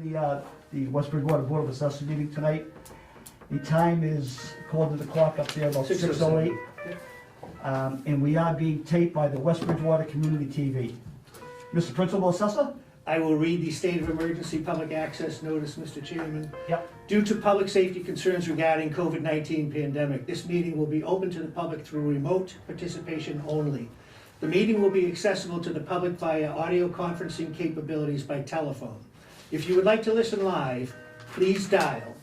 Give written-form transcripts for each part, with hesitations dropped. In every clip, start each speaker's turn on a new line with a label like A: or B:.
A: the West Bridgewater Board of Assessors meeting tonight. The time is, according to the clock up there, about 6:08. And we are being taped by the West Bridgewater Community TV. Mr. Principal Assessor?
B: I will read the state of emergency public access notice, Mr. Chairman.
A: Yep.
B: Due to public safety concerns regarding COVID-19 pandemic, this meeting will be open to the public through remote participation only. The meeting will be accessible to the public via audio conferencing capabilities by telephone. If you would like to listen live, please dial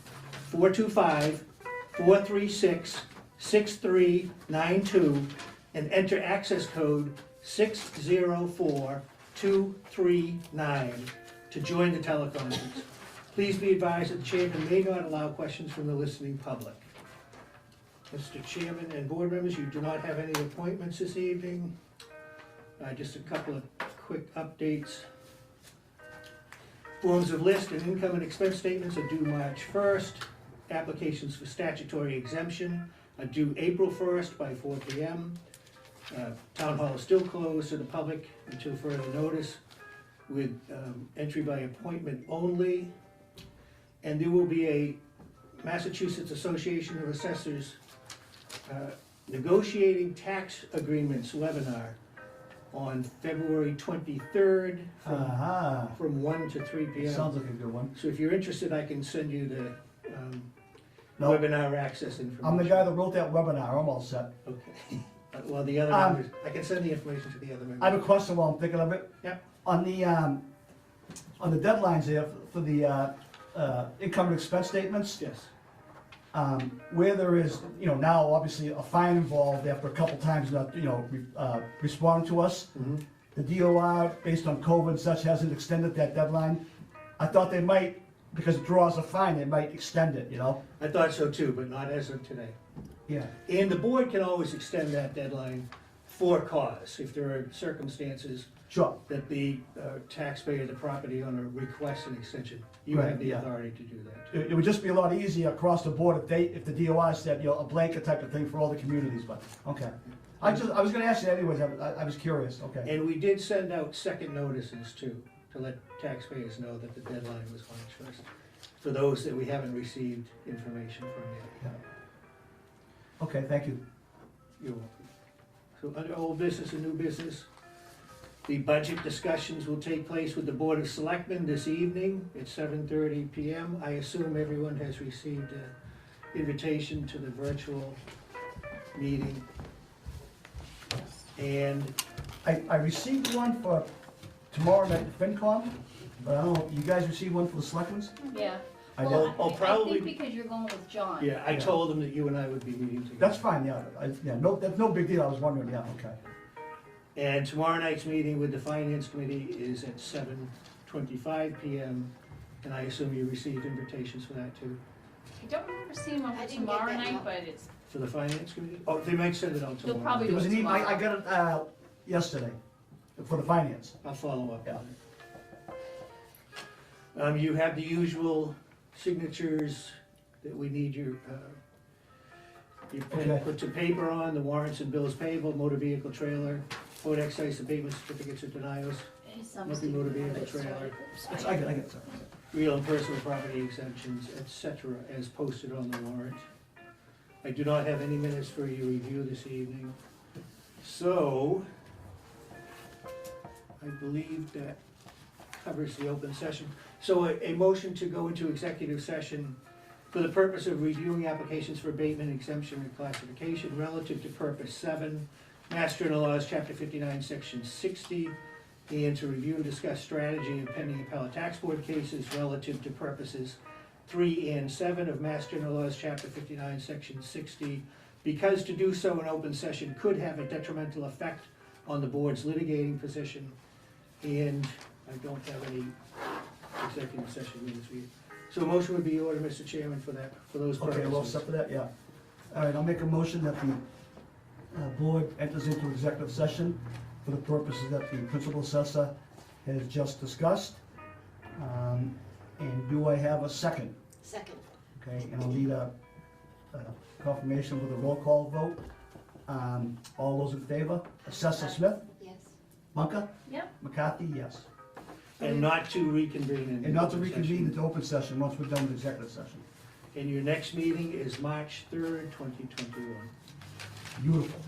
B: 425-436-6392 and enter access code 604239 to join the teleconference. Please be advised that the chairman may not allow questions from the listening public. Mr. Chairman and board members, you do not have any appointments this evening. Just a couple of quick updates. Forms of list and income and expense statements are due March 1st. Applications for statutory exemption are due April 1st by 4 p.m. Town hall is still closed to the public until further notice with entry by appointment only. And there will be a Massachusetts Association of Assessors negotiating tax agreements webinar on February 23rd from 1 to 3 p.m.
A: Sounds like a good one.
B: So if you're interested, I can send you the
A: No.
B: webinar access information.
A: I'm the guy that wrote that webinar, I'm all set.
B: Okay. Well, the other members, I can send the information to the other members.
A: I have a question while I'm thinking of it.
B: Yep.
A: On the deadlines there for the income and expense statements,
B: Yes.
A: where there is, now obviously a fine involved after a couple times not, responding to us.
B: Mm-hmm.
A: The DOR, based on COVID and such, hasn't extended that deadline. I thought they might, because it draws a fine, they might extend it,
B: I thought so too, but not as of today.
A: Yeah.
B: And the board can always extend that deadline for cause, if there are circumstances
A: Sure.
B: that the taxpayer, the property owner requests an extension. You
A: Right,
B: have the
A: yeah.
B: authority to do that too.
A: It would just be a lot easier across the board if the DOR said, a blanket type of thing for all the communities, but, okay. I was gonna ask you anyways, I was curious, okay.
B: And we did send out second notices too, to let taxpayers know that the deadline was March 1st, for those that we haven't received information from yet.
A: Yeah. Okay, thank you.
B: You're welcome. So under old business and new business, the budget discussions will take place with the Board of Selectmen this evening at 7:30 p.m. I assume everyone has received an invitation to the virtual meeting. And
A: I received one for tomorrow night at FinCom, but I don't know, you guys received one for the selectmen's?
C: Yeah.
A: I
C: Well,
A: did.
B: Oh, probably-
C: I think because you're going with John.
B: yeah, I
A: Yeah.
B: told them that you and I would be meeting together.
A: That's fine, yeah, no, that's no big deal, I was wondering, yeah, okay.
B: And tomorrow night's meeting with the Finance Committee is at 7:25 p.m. And I assume you received invitations for that too,
C: I don't remember seeing one
D: I
C: for
D: didn't get
C: tomorrow
D: that
C: night,
D: note.
C: but it's,
B: for the Finance Committee? Oh, they might send it out
C: They'll
B: tomorrow.
C: probably
A: It was an email, I
C: tomorrow.
A: got it, yesterday, for the finance.
B: I'll follow up
A: Yeah.
B: on it. You have the usual signatures that we need your pen
A: Okay.
B: put to paper on, the warrants and bills payable, motor vehicle trailer, road excise abatement certificates or denials, monthly motor vehicle trailer,
A: I get it, sorry.
B: real and personal property exemptions, etc., as posted on the warrant. I do not have any minutes for your review this evening, so I believe that covers the open session. So a motion to go into executive session for the purpose of reviewing applications for abatement, exemption, or classification relative to purpose 7, Mass General Laws, Chapter 59, Section 60, and to review and discuss strategy of pending appellate tax board cases relative to purposes 3 and 7 of Mass General Laws, Chapter 59, Section 60, because to do so in open session could have a detrimental effect on the board's litigating position, and I don't have any executive session minutes for you. So a motion would be ordered, Mr. Chairman, for that, for those purposes.
A: Okay, well, set for that, yeah. All right, I'll make a motion that the board enters into executive session for the purposes that the principal assessor has just discussed. And do I have a second?
D: Second.
A: Okay, and I'll need a confirmation with a roll call vote. All those in favor? Assessor Smith?
D: Yes.
A: Monka?
C: Yep.
A: McCarthy, yes.
B: And not to reconvene in.
A: And not to
B: open
A: reconvene
B: session.
A: into open session once we're done with executive session.
B: And your next meeting is March 3rd, 2021.
A: Beautiful.